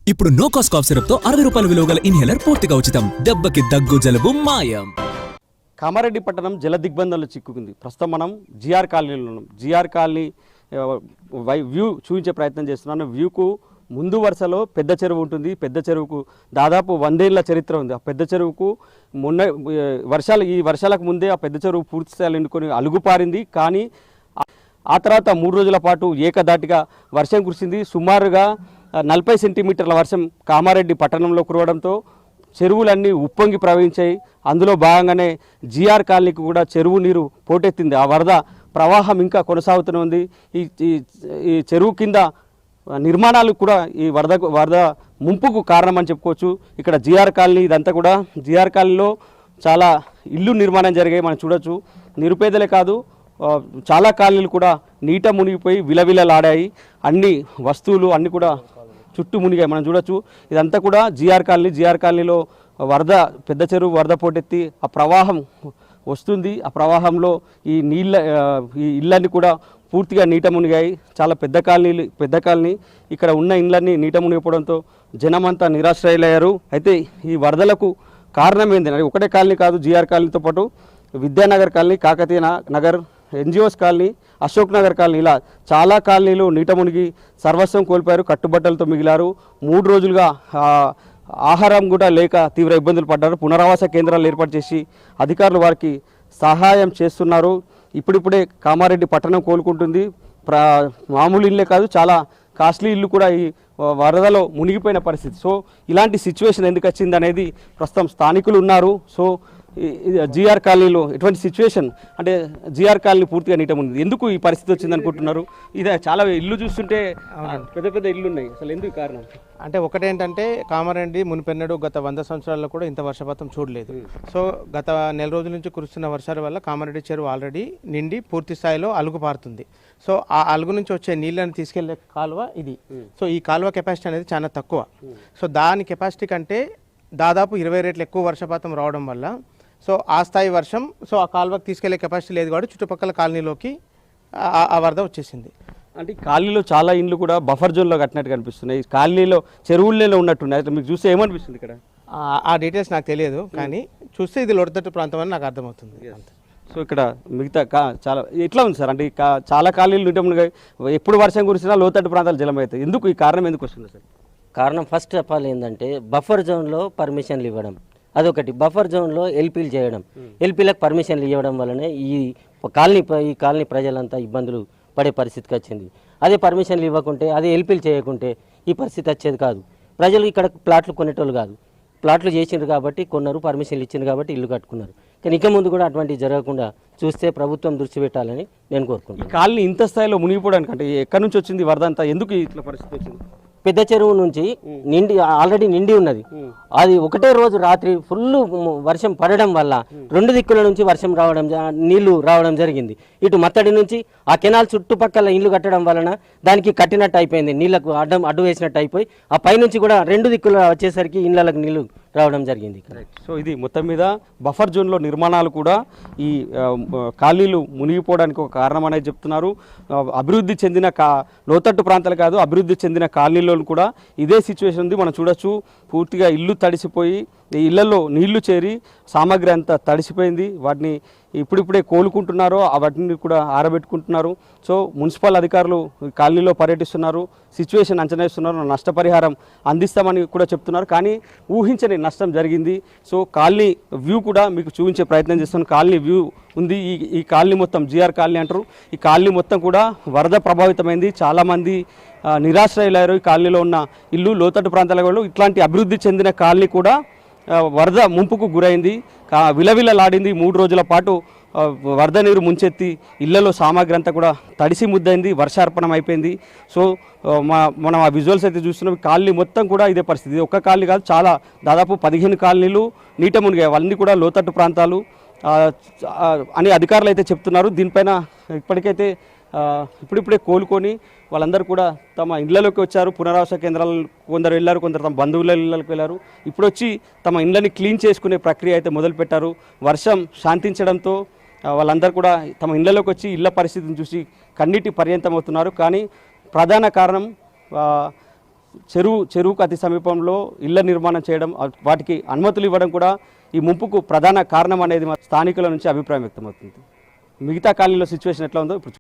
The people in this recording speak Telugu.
ఇప్పుడు నో కాస్ట్ కాఫ్ సిరప్ తో 60 రూపాయల విలువ గల ఇన్హేలర్ పూర్తిగా ఉచితం. దెబ్బకి దగ్గు జలుబు మాయం. కామారెడ్డి పట్టణం జల దిగ్బంధంలో చిక్కుకుంది. ప్రస్తుతం మనం జిఆర్ కాలనీలో ఉన్నాం. జిఆర్ కాలనీ వ్యూ చూపించే ప్రయత్నం చేస్తున్నాను. వ్యూకు ముందు వరుసలో పెద్ద చెరువు ఉంటుంది. పెద్ద చెరువుకు దాదాపు 100 ఏళ్ల చరిత్ర ఉంది. ఆ పెద్ద చెరువుకు ఈ వర్షాలకు ముందే ఆ పెద్ద చెరువు పూర్తి స్థాయిలో ఎండుకొని అలుగుపారింది. కానీ ఆ తర్వాత 3 రోజుల పాటు ఏకదాటిగా వర్షం కురిసింది. సుమారుగా 40 సెంటీమీటర్ల వర్షం కామారెడ్డి పట్టణంలో కురవడంతో చెరువులన్నీ ఉప్పొంగి ప్రవహించాయి. అందులో భాగంగానే జిఆర్ కాలనీకి కూడా చెరువు నీరు పోటెత్తింది. ఆ వరద ప్రవాహం ఇంకా కొనసాగుతూనే ఉంది. ఈ చెరువు కింద నిర్మాణాలు కూడా ఈ వరద ముంపుకు కారణమని చెప్పుకోవచ్చు. ఇక్కడ జిఆర్ కాలనీ ఇదంతా కూడా జిఆర్ కాలనీలో చాలా ఇల్లు నిర్మాణం జరిగాయి. మనం చూడొచ్చు. నిరుపేదలే కాదు, చాలా కాలనీలు కూడా నీట మునిగిపోయి విలవిలలాడాయి. అన్ని వస్తువులు అన్నీ కూడా చుట్టూ మునిగాయి. మనం చూడొచ్చు. ఇదంతా కూడా జిఆర్ కాలనీ. జిఆర్ కాలనీలో పెద్ద చెరువు వరద పోటెత్తి ఆ ప్రవాహం వస్తుంది. ఆ ప్రవాహంలో ఈ ఇళ్ళన్నీ కూడా పూర్తిగా నీట మునిగాయి. చాలా పెద్ద కాలనీ. ఇక్కడ ఉన్న ఇళ్ళన్నీ నీట మునిగిపోవడంతో జనమంతా నిరాశ్రయులయ్యారు. అయితే ఈ వరదలకు కారణం ఏంటంటే ఒకటే కాలనీ కాదు, జిఆర్ కాలనీతో పాటు Vidyanagar colony, Kakatiya Nagar, NGOs colony, Ashok Nagar colony, ఇలా చాలా కాలనీలు నీట మునిగి సర్వస్వం కోల్పోయారు. కట్టుబట్టలతో మిగిలారు. 3 రోజులుగా ఆహారం కూడా లేక తీవ్ర ఇబ్బందులు పడ్డారు. పునరావాస కేంద్రాలు ఏర్పాటు చేసి అధికారులు వారికి సహాయం చేస్తున్నారు. ఇప్పుడిప్పుడే కామారెడ్డి పట్టణం కోలుకుంటుంది. మామూలు ఇల్లే కాదు, చాలా కాస్ట్లీ ఇల్లు కూడా ఈ వరదలో మునిగిపోయిన పరిస్థితి. సో ఇలాంటి సిచ్యువేషన్ ఎందుకు వచ్చింది అనేది ప్రస్తుతం స్థానికులు ఉన్నారు. సో జిఆర్ కాలనీలో ఎటువంటి సిచ్యువేషన్ అంటే జిఆర్ కాలనీ పూర్తిగా నీట ఉంది. ఎందుకు ఈ పరిస్థితి వచ్చింది అనుకుంటున్నారు? ఇదే చాలా ఇల్లు చూస్తుంటే పెద్ద పెద్ద ఇల్లు ఉన్నాయి. అసలు ఎందుకు కారణం అంటే ఒకటేంటంటే కామారెడ్డి మునిపెన్నడు గత 100 సంవత్సరాల్లో కూడా ఇంత వర్షపాతం చూడలేదు. సో గత నెల రోజుల నుంచి కురుస్తున్న వర్షాల వల్ల కామారెడ్డి చెరువు ఆల్రెడీ నిండి పూర్తి స్థాయిలో అలుగు పారుతుంది. సో ఆ అలుగు నుంచి వచ్చే నీళ్ళని తీసుకెళ్లే కాలువ ఇది. సో ఈ కాలువ కెపాసిటీ అనేది చాలా తక్కువ. సో దాని కెపాసిటీ కంటే దాదాపు 20 రెట్లు ఎక్కువ వర్షపాతం రావడం వల్ల సో ఆ స్థాయి వర్షం సో ఆ కాలువకి తీసుకెళ్లే కెపాసిటీ లేదు కాబట్టి చుట్టుపక్కల కాలనీలోకి ఆ వరద వచ్చేసింది. అంటే కాలనీలో చాలా ఇండ్లు కూడా బఫర్ జోన్లో కట్టినట్టు కనిపిస్తున్నాయి. కాలనీలో చెరువుల్లో ఉన్నట్టున్నాయి. అయితే మీకు చూస్తే ఏమనిపిస్తుంది ఇక్కడ? ఆ డీటెయిల్స్ నాకు తెలియదు, కానీ చూస్తే ఇది లోటుతట్టు ప్రాంతం అని నాకు అర్థమవుతుంది. సో ఇక్కడ మిగతా చాలా ఎట్లా ఉంది సార్? అంటే చాలా కాలనీలు నీట ఎప్పుడు వర్షం కురిసినా లోతట్టు ప్రాంతాలు జలమవుతాయి. ఎందుకు ఈ కారణం ఎందుకు వస్తుంది సార్? కారణం ఫస్ట్ ఆఫ్ ఆల్ ఏంటంటే బఫర్ జోన్లో పర్మిషన్లు ఇవ్వడం, అదొకటి. బఫర్ జోన్లో ఎల్పీలు చేయడం, ఎల్పీలకు పర్మిషన్లు ఇవ్వడం వల్లనే ఈ కాలనీ ప్రజలంతా ఇబ్బందులు పడే పరిస్థితికి వచ్చింది. అదే పర్మిషన్లు ఇవ్వకుంటే, అదే ఎల్పీలు చేయకుంటే ఈ పరిస్థితి వచ్చేది కాదు. ప్రజలు ఇక్కడ ప్లాట్లు కొనేటోళ్ళు కాదు, ప్లాట్లు చేసిండ్రు కాబట్టి కొన్నారు, పర్మిషన్లు ఇచ్చిండ్రు కాబట్టి ఇల్లు కట్టుకున్నారు. కానీ ఇక ముందు కూడా అటువంటివి జరగకుండా చూస్తే ప్రభుత్వం దృష్టి పెట్టాలని నేను కోరుకుంటున్నాను. కాలనీ ఇంత స్థాయిలో మునిగిపోవడానికి అంటే ఎక్కడి నుంచి వచ్చింది వరద అంతా? ఎందుకు ఇట్లా పరిస్థితి వచ్చింది? పెద్ద చెరువు నుంచి ఆల్రెడీ నిండి ఉన్నది. అది ఒకటే రోజు రాత్రి ఫుల్ వర్షం పడడం వల్ల 2 దిక్కుల నుంచి వర్షం నీళ్లు రావడం జరిగింది. ఇటు మత్తడి నుంచి ఆ కెనాల్ చుట్టుపక్కల ఇల్లు కట్టడం వలన దానికి కట్టినట్టు అయిపోయింది, నీళ్లకు అడ్డు వేసినట్టు అయిపోయి ఆ పైనుంచి కూడా 2 దిక్కులు వచ్చేసరికి ఇళ్లకు నీళ్లు రావడం జరిగింది. సో ఇది మొత్తం మీద బఫర్ జోన్లో నిర్మాణాలు కూడా ఈ కాలనీలు మునిగిపోవడానికి ఒక కారణం అనేది చెప్తున్నారు. అభివృద్ధి చెందిన లోతట్టు ప్రాంతాలు కాదు, అభివృద్ధి చెందిన కాలనీలో కూడా ఇదే సిచ్యువేషన్ ఉంది. మనం చూడొచ్చు. పూర్తిగా ఇల్లు తడిసిపోయి ఇళ్లలో నీళ్లు చేరి సామాగ్రి అంతా తడిసిపోయింది. వాటిని ఇప్పుడిప్పుడే కోలుకుంటున్నారు, వాటిని కూడా ఆరబెట్టుకుంటున్నారు. సో మున్సిపల్ అధికారులు కాలనీలో పర్యటిస్తున్నారు, సిచ్యువేషన్ అంచనా ఇస్తున్నారు, నష్టపరిహారం అందిస్తామని కూడా చెప్తున్నారు. కానీ ఊహించని నష్టం జరిగింది. సో కాలనీ వ్యూ కూడా మీకు చూపించే ప్రయత్నం చేస్తున్నాను. కాలనీ వ్యూ ఉంది. ఈ కాలనీ మొత్తం జిఆర్ కాలనీ అంటారు. ఈ కాలనీ మొత్తం కూడా వరద ప్రభావితమైంది. చాలామంది నిరాశ్రయులయ్యారు. ఈ కాలనీలో ఉన్న ఇల్లు లోతట్టు ప్రాంతాలలో ఇట్లాంటి అభివృద్ధి చెందిన కాలనీ కూడా వరద ముంపుకు గురైంది, విలవిలలాడింది. 3 రోజుల పాటు వరద నీరు ముంచెత్తి ఇళ్లలో సామాగ్రి అంతా కూడా తడిసి ముద్దైంది, వర్షార్పణం అయిపోయింది. సో మనం ఆ విజువల్స్ అయితే చూస్తున్నాం. కాలనీ మొత్తం కూడా ఇదే పరిస్థితి. ఒక్క కాలనీ కాదు, చాలా దాదాపు 15 కాలనీలు నీట మునిగాయి. అవన్నీ కూడా లోతట్టు ప్రాంతాలు అని అధికారులు అయితే చెప్తున్నారు. దీనిపైన ఇప్పటికైతే ఇప్పుడిప్పుడే కోలుకొని వాళ్ళందరూ కూడా తమ ఇళ్లలోకి వచ్చారు. పునరావాస కేంద్రాలు కొందరు వెళ్ళారు, కొందరు తమ బంధువుల ఇళ్లకు వెళ్ళారు. ఇప్పుడు వచ్చి తమ ఇళ్ళని క్లీన్ చేసుకునే ప్రక్రియ అయితే మొదలుపెట్టారు. వర్షం శాంతించడంతో వాళ్ళందరూ కూడా తమ ఇళ్లలోకి వచ్చి ఇళ్ల పరిస్థితిని చూసి కన్నీటి పర్యంతం అవుతున్నారు. కానీ ప్రధాన కారణం చెరువుకు అతి సమీపంలో ఇళ్ల నిర్మాణం చేయడం, వాటికి అనుమతులు ఇవ్వడం కూడా ఈ ముంపుకు ప్రధాన కారణం అనేది స్థానికుల నుంచి అభిప్రాయం వ్యక్తమవుతుంది. మిగతా కాలనీలో సిచ్యువేషన్ ఎట్లా ఉందో ఇప్పుడు